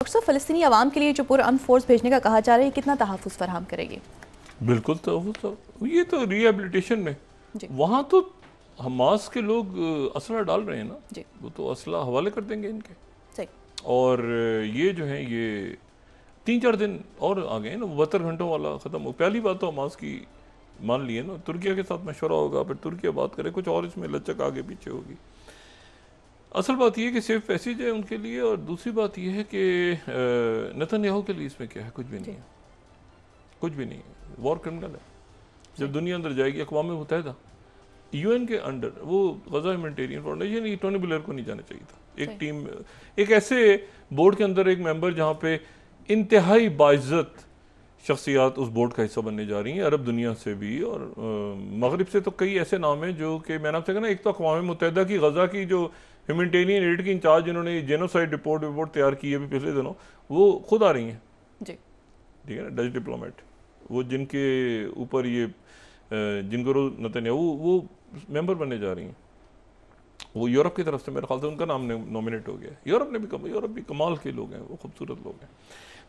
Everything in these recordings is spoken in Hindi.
डॉक्टर साहब, फ़लस्तीनी अवाम के लिए जो पुरअमन फोर्स भेजने का कहा जा रहा है, कितना तहफ़्फ़ुज़ फराहम करेगी? बिल्कुल ये तो रिहेबिलिटेशन में जी वहाँ तो हमास के लोग असला डाल रहे हैं ना, जी वो तो असला हवाले कर देंगे इनके। सही। और ये जो है ये 3-4 दिन और आ गए ना, 72 घंटों वाला ख़त्म हो। पहली बात तो हमास की मान लिए ना, तुर्किया के साथ मशवरा होगा, फिर तुर्किया बात करे, कुछ और इसमें लचक आगे पीछे होगी। असल बात यह है कि सिर्फ पैसेज है उनके लिए, और दूसरी बात यह है कि नेतन्याहू के लिए इसमें क्या है, कुछ भी नहीं है, कुछ भी नहीं है। वॉर क्रिमिनल है। जब दुनिया अंदर जाएगी, अक़वाम मुत्तहिदा UN के अंडर, वो गज़ा ह्यूमैनिटेरियन फाउंडेशन, ये टोनी ब्लेयर को नहीं जाना चाहिए था। एक टीम, एक ऐसे बोर्ड के अंदर एक मेंबर जहाँ पे इंतहाई बाइज़्ज़त शख्सियात उस बोर्ड का हिस्सा बनने जा रही हैं, अरब दुनिया से भी और मगरिब से। तो कई ऐसे नाम हैं जो कि मैंने आपसे कहा ना, एक तो अक़वाम मुत्तहिदा की गज़ा की जो ह्यूमैनिटेरियन एड की इंचार्ज, जिन्होंने जेनोसाइड रिपोर्ट तैयार की है अभी पिछले दिनों, वो खुद आ रही हैं जी। ठीक है ना, डच डिप्लोमेट, वो जिनके ऊपर ये जिनको रोज नेतन्याहू वो मेंबर बनने जा रही हैं। वो यूरोप की तरफ से, मेरे ख्याल से उनका नाम नॉमिनेट हो गया। यूरोप भी कमाल के लोग हैं, वो खूबसूरत लोग हैं।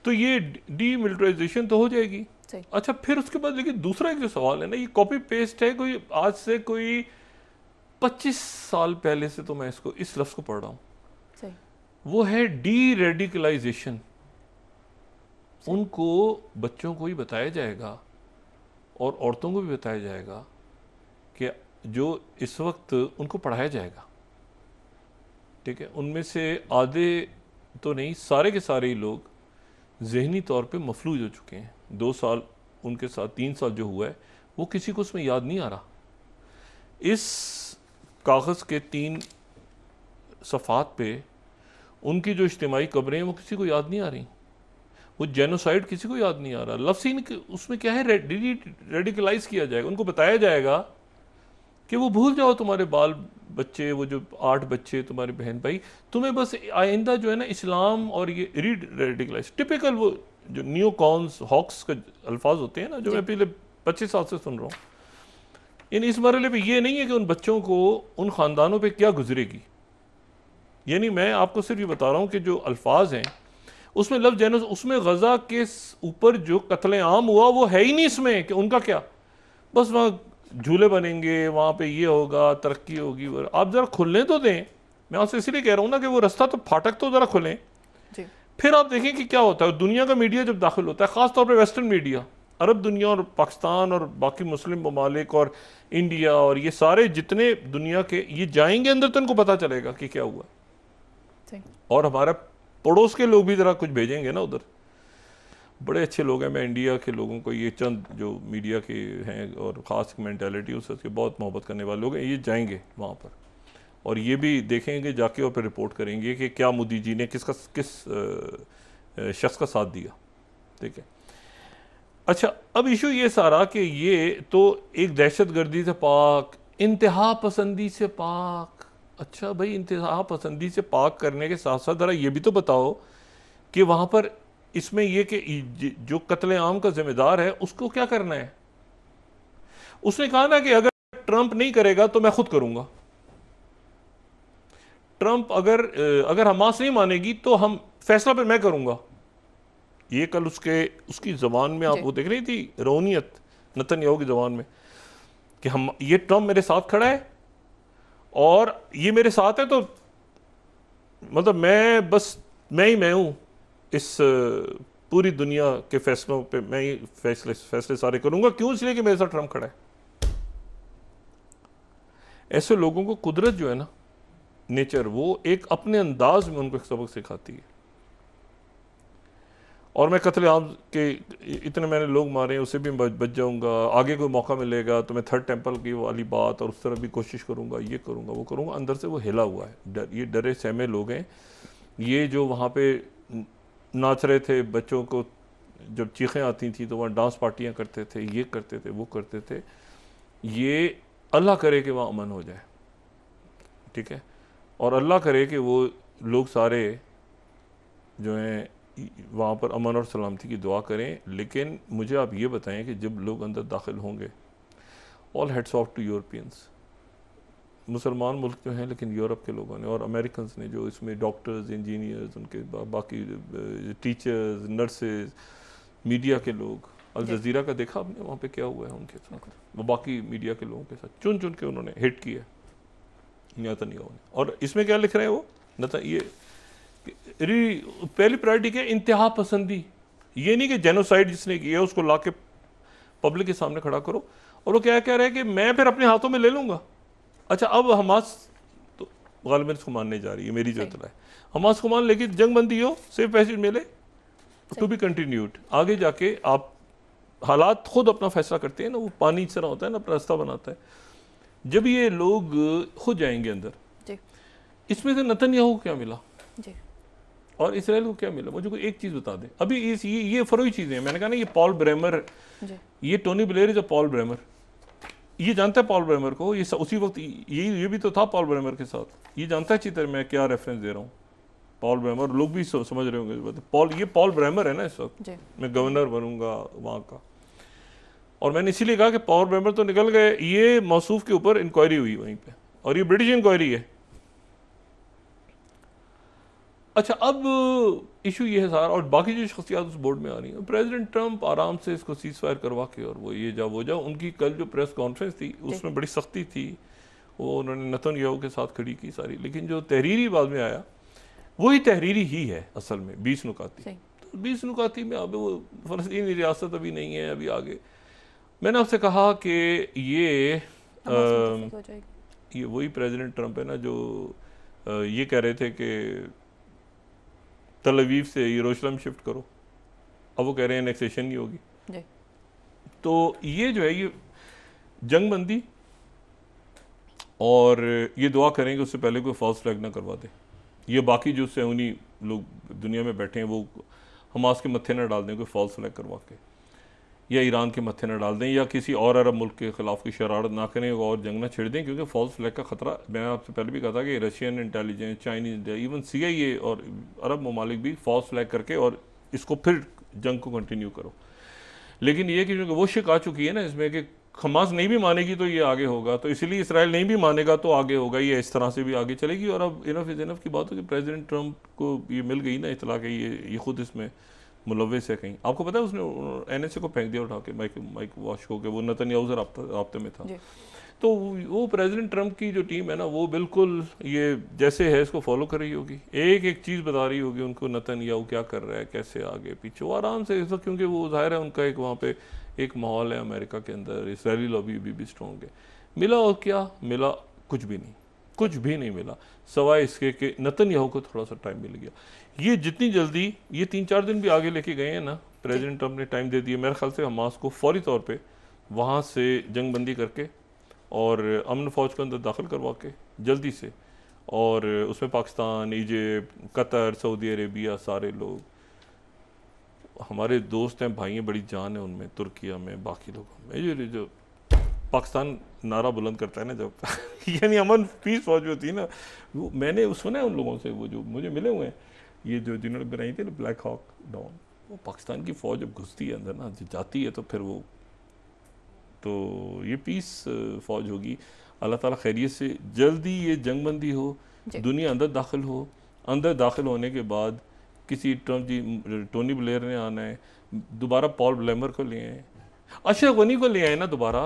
तो ये डीमिलिटराइजेशन तो हो जाएगी। अच्छा, फिर उसके बाद लेकिन दूसरा एक जो सवाल है ना, ये कॉपी पेस्ट है। कोई आज से कोई 25 साल पहले से तो मैं इसको, इस लफ्ज़ को पढ़ रहा हूँ, वो है डी रेडिकलाइजेशन। उनको बच्चों को ही बताया जाएगा और औरतों को भी बताया जाएगा कि जो इस वक्त उनको पढ़ाया जाएगा, ठीक है, उनमें से आधे तो नहीं, सारे के सारे ही लोग ज़हनी तौर पे मफलूज हो चुके हैं। 2 साल उनके साथ, 3 साल जो हुआ है, वो किसी को उसमें याद नहीं आ रहा। इस कागज़ के 3 सफ़ात पे उनकी जो इज्तिमाई कब्रें हैं, वो किसी को याद नहीं आ रही। वो जेनोसाइड किसी को याद नहीं आ रहा। लफ्ज़ उसमें क्या है, रेडिकलाइज किया जाएगा। उनको बताया जाएगा कि वो भूल जाओ तुम्हारे बाल बच्चे, वो जो 8 बच्चे तुम्हारे बहन भाई, तुम्हें बस आइंदा जो है ना इस्लाम और ये रेडिकलाइज, टिपिकल वो जो न्यू कॉन्स हॉक्स का अल्फाज होते हैं ना, जो मैं पिछले 25 साल से सुन रहा हूँ। यानी इस मरहले पे ये नहीं है कि उन बच्चों को, उन ख़ानदानों पे क्या गुजरेगी। यानी मैं आपको सिर्फ ये बता रहा हूँ कि जो अल्फाज हैं उसमें लफ्ज़ जेनोस, उसमें गज़ा के ऊपर जो कत्ले आम हुआ वो है ही नहीं इसमें कि उनका क्या, बस वहाँ झूले बनेंगे, वहाँ पे ये होगा, तरक्की होगी। आप ज़रा खुलने तो दें। मैं आपसे इसलिए कह रहा हूँ ना कि वो रास्ता तो, फाटक तो ज़रा खुलें, फिर आप देखें कि क्या होता है। दुनिया का मीडिया जब दाखिल होता है, ख़ास तौर पे वेस्टर्न मीडिया, अरब दुनिया और पाकिस्तान और बाकी मुस्लिम ममालिक और इंडिया और ये सारे जितने दुनिया के, ये जाएंगे अंदर तो इनको पता चलेगा कि क्या हुआ। और हमारा पड़ोस के लोग भी ज़रा कुछ भेजेंगे ना उधर, बड़े अच्छे लोग हैं। मैं इंडिया के लोगों को, ये चंद जो मीडिया के हैं और ख़ास मेंटालिटी उससे बहुत मोहब्बत करने वाले लोग हैं, ये जाएंगे वहाँ पर और ये भी देखेंगे जाके और फिर रिपोर्ट करेंगे कि क्या मोदी जी ने किस शख्स का साथ दिया। ठीक है। अच्छा, अब इशू ये सारा कि ये तो एक दहशत गर्दी से पाक, इंतहा पसंदी से पाक। अच्छा भाई, इंतहा पसंदी से पाक करने के साथ साथ ज़रा ये भी तो बताओ कि वहाँ पर इसमें ये कि जो कत्ले आम का जिम्मेदार है उसको क्या करना है। उसने कहा ना कि अगर ट्रंप नहीं करेगा तो मैं खुद करूंगा। ट्रंप अगर हमास नहीं मानेगी तो हम फैसला पर मैं करूंगा। ये कल उसकी जबान में आप वो देख रही थी, रौनियत नेतन्याहू की जबान में, कि हम, ये ट्रंप मेरे साथ खड़ा है और ये मेरे साथ है, तो मतलब मैं ही हूं इस पूरी दुनिया के फैसलों पे, मैं ही फैसले सारे करूंगा। क्यों? इसलिए कि मेरे साथ ट्रंप खड़ा है। ऐसे लोगों को कुदरत जो है ना, नेचर, वो एक अपने अंदाज में उनको एक सबक सिखाती है। और मैं कत्ले आम के इतने मैंने लोग मारे, उससे भी बच जाऊंगा। आगे कोई मौका मिलेगा तो मैं 3rd टेम्पल की वाली बात और उस तरह भी कोशिश करूंगा, ये करूंगा, वो करूंगा। अंदर से वो हिला हुआ है, ये डरे सहमे लोग हैं। ये जो वहाँ पे नाच रहे थे, बच्चों को जब चीखें आती थी तो वहाँ डांस पार्टियाँ करते थे, ये करते थे, वो करते थे। ये अल्लाह करे कि वहाँ अमन हो जाए, ठीक है, और अल्लाह करे कि वो लोग सारे जो हैं वहाँ पर अमन और सलामती की दुआ करें। लेकिन मुझे आप ये बताएं कि जब लोग अंदर दाखिल होंगे, all heads of to Europeans, मुसलमान मुल्क जो हैं, लेकिन यूरोप के लोगों ने और अमेरिकन ने जो इसमें डॉक्टर्स, इंजीनियर्स, उनके बाकी टीचर्स, नर्सेज, मीडिया के लोग, अल जज़ीरा का देखा आपने वहाँ पे क्या हुआ है उनके साथ, वो बाकी मीडिया के लोगों के साथ चुन चुन के उन्होंने हिट किया नेतन्याहू ने। और इसमें क्या लिख रहे हैं वो ये पहली प्रायोरिटी क्या, इंतहा पसंदी। ये नहीं कि जेनोसाइड जिसने किया उसको ला के पब्लिक के सामने खड़ा करो, और वो क्या कह रहे हैं कि मैं फिर अपने हाथों में ले लूँगा। अच्छा, अब हमास तो गालिबन इसको मानने जा रही है, मेरी जो इत्तला है, हमास को मान लेगी, जंग बंदी हो, सिर्फ पैसे मिले, टू बी कंटिन्यूड। आगे जाके आप हालात खुद अपना फैसला करते हैं ना, वो पानी इस तरह होता है ना, अपना रास्ता बनाता है। जब ये लोग हो जाएंगे अंदर जी। इसमें से नेतन्याहू को क्या मिला जी, और इसराइल को क्या मिला? मुझे कोई एक चीज़ बता दें। अभी ये फरोई चीज़ें हैं। मैंने कहा ना, ये पॉल ब्रेमर, ये Tony Blair is a Paul Bremer, ये जानता है पॉल ब्रेमर को। ये उसी वक्त ये भी तो था पॉल ब्रेमर के साथ, ये जानता है अच्छी तरह मैं क्या रेफरेंस दे रहा हूँ। पॉल ब्रेमर, लोग भी समझ रहे होंगे, ये पॉल ब्रेमर है ना इस वक्त, मैं गवर्नर बनूंगा वहाँ का। और मैंने इसीलिए कहा कि पॉल ब्रेमर तो निकल गए, ये मौसूफ के ऊपर इंक्वायरी हुई वहीं पे, और ये ब्रिटिश इंक्वायरी है। अच्छा, अब इशू ये है सारा, और बाकी जो शख्सियात उस बोर्ड में आ रही हैं, प्रेसिडेंट ट्रंप आराम से इसको सीज फायर करवा के, और वो ये जाओ वो जाओ। उनकी कल जो प्रेस कॉन्फ्रेंस थी उसमें बड़ी सख्ती थी, वो उन्होंने नेतन्याहू के साथ खड़ी की सारी, लेकिन जो तहरीरी बाद में आया वही तहरीरी ही है असल में, 20 नुकाती। तो 20 नुकाती में अब वो फ़लस्तीनी रियासत अभी नहीं है, अभी आगे। मैंने आपसे कहा कि ये वही प्रेसिडेंट ट्रंप है ना जो ये कह रहे थे कि तल अवीव से यरूशलेम शिफ्ट करो, अब वो कह रहे हैं एनेक्सेशन नहीं होगी। तो ये जो है, ये जंग बंदी, और ये दुआ करेंगे उससे पहले कोई फॉल्स फ्लैग ना करवा दे। ये बाकी जो सैनी लोग दुनिया में बैठे हैं वो हमास के मत्थे न डाल दें कोई फॉल्स फ्लैग करवा के, या ईरान के मत्थे न डाल दें, या किसी और अरब मुल्क के ख़िलाफ़ की शरारत ना करें और जंग ना छिड़ दें, क्योंकि फॉल्स फ्लैग का ख़तरा, मैंने आपसे पहले भी कहा था कि Russian intelligence, Chinese, even CIA और अरब ममालिक भी फॉल्स फ्लैग करके और इसको फिर जंग को कंटिन्यू करो। लेकिन ये कि वो शिक आ चुकी है ना इसमें कि हमास नहीं भी मानेगी तो ये आगे होगा, तो इसलिए इसराइल नहीं भी मानेगा तो आगे होगा, ये इस तरह से भी आगे चलेगी। और अब इनफ इज़ इनफ की बात हो कि प्रेसिडेंट ट्रंप को ये मिल गई ना इतला कि ये खुद इसमें मुलव्वस है कहीं। आपको पता है उसने NSA को फेंक दिया उठा के, माइक वाश को, के वो नेतन्याहू से राब्ते में था। तो वो प्रेसिडेंट ट्रंप की जो टीम है ना, वो बिल्कुल ये जैसे है इसको फॉलो कर रही होगी, एक एक चीज़ बता रही होगी उनको, नेतन्याहू क्या कर रहा है, कैसे आगे पीछे, वो आराम से इस वक्त, क्योंकि वो जाहिर है उनका एक वहाँ पे एक माहौल है अमेरिका के अंदर, इसराइली लॉबी भी स्ट्रॉन्ग है। मिला और क्या मिला? कुछ भी नहीं, कुछ भी नहीं मिला, सवाए इसके कि नेतन्याहू को थोड़ा सा टाइम मिल गया। ये जितनी जल्दी, ये 3-4 दिन भी आगे लेके गए हैं ना प्रेसिडेंट ट्रंप ने, टाइम दे दिया मेरे ख्याल से हमास को फौरी तौर पे वहाँ से जंग बंदी करके और अमन फ़ौज के अंदर दाखिल करवा के जल्दी से, और उसमें Pakistan, Egypt, Qatar, Saudi Arabia, सारे लोग हमारे दोस्त हैं, भाई हैं, बड़ी जान है उनमें, तुर्किया में, बाकी लोगों में। ये जो पाकिस्तान नारा बुलंद करता है ना जब यानी अमन पीस फौज जो थी ना, वो मैंने सुना है उन लोगों से, वो जो मुझे मिले हुए हैं, ये जो जिन्होंने बनाई थी ना ब्लैक हॉक डाउन, वो पाकिस्तान की फ़ौज जब घुसती है अंदर ना, जाती है, तो फिर वो तो ये पीस फ़ौज होगी। अल्लाह ताला खैरियत से जल्दी ये जंग बंदी हो, दुनिया अंदर दाखिल हो। अंदर दाखिल होने के बाद किसी ट्रंप जी, टोनी ब्लेयर ने आना है, दोबारा पॉल ब्लेमर को ले आए, अशरफ गनी को ले आए ना दोबारा,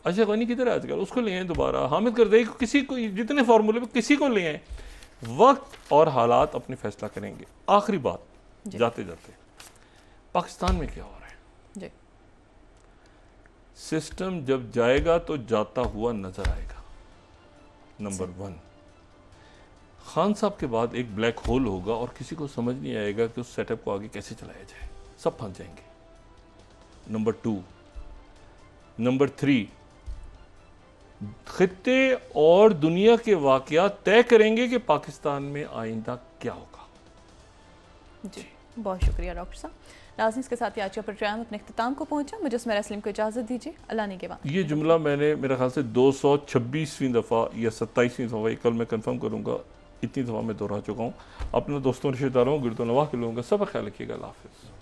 अशरफ गनी किधर है आजकल, उसको ले आए दोबारा, हामिद करज़ई को, किसी को, जितने फार्मूले पे किसी को ले आए। वक्त और हालात अपने फैसला करेंगे। आखिरी बात जाते जाते, पाकिस्तान में क्या हो रहा है जी? सिस्टम जब जाएगा तो जाता हुआ नजर आएगा। नंबर 1, खान साहब के बाद एक ब्लैक होल होगा और किसी को समझ नहीं आएगा कि उस सेटअप को आगे कैसे चलाया जाए, सब फंस जाएंगे। नंबर 2, नंबर 3, खित्ते और दुनिया के वाकयात तय करेंगे कि पाकिस्तान में आइंदा क्या होगा। जी बहुत शुक्रिया डॉक्टर साहब। नाज़रीन, इसके साथ ही आज का प्रोग्राम अपने इख्तिताम को पहुंचा। मुझे उसमें रस्लीम को इजाज़त दीजिए। अल्लाह ने के बाद ये जुमला मैंने मेरे ख्याल से 226वीं दफ़ा या 27वीं दफ़ा, कल मैं कंफर्म करूँगा, इतनी दफ़ा मैं दोहरा चुका हूँ। अपने दोस्तों, रिश्तेदारों, गिरदो नवाह के लोगों का सब ख्याल रखिएगा। अल्लाह हाफ़िज़।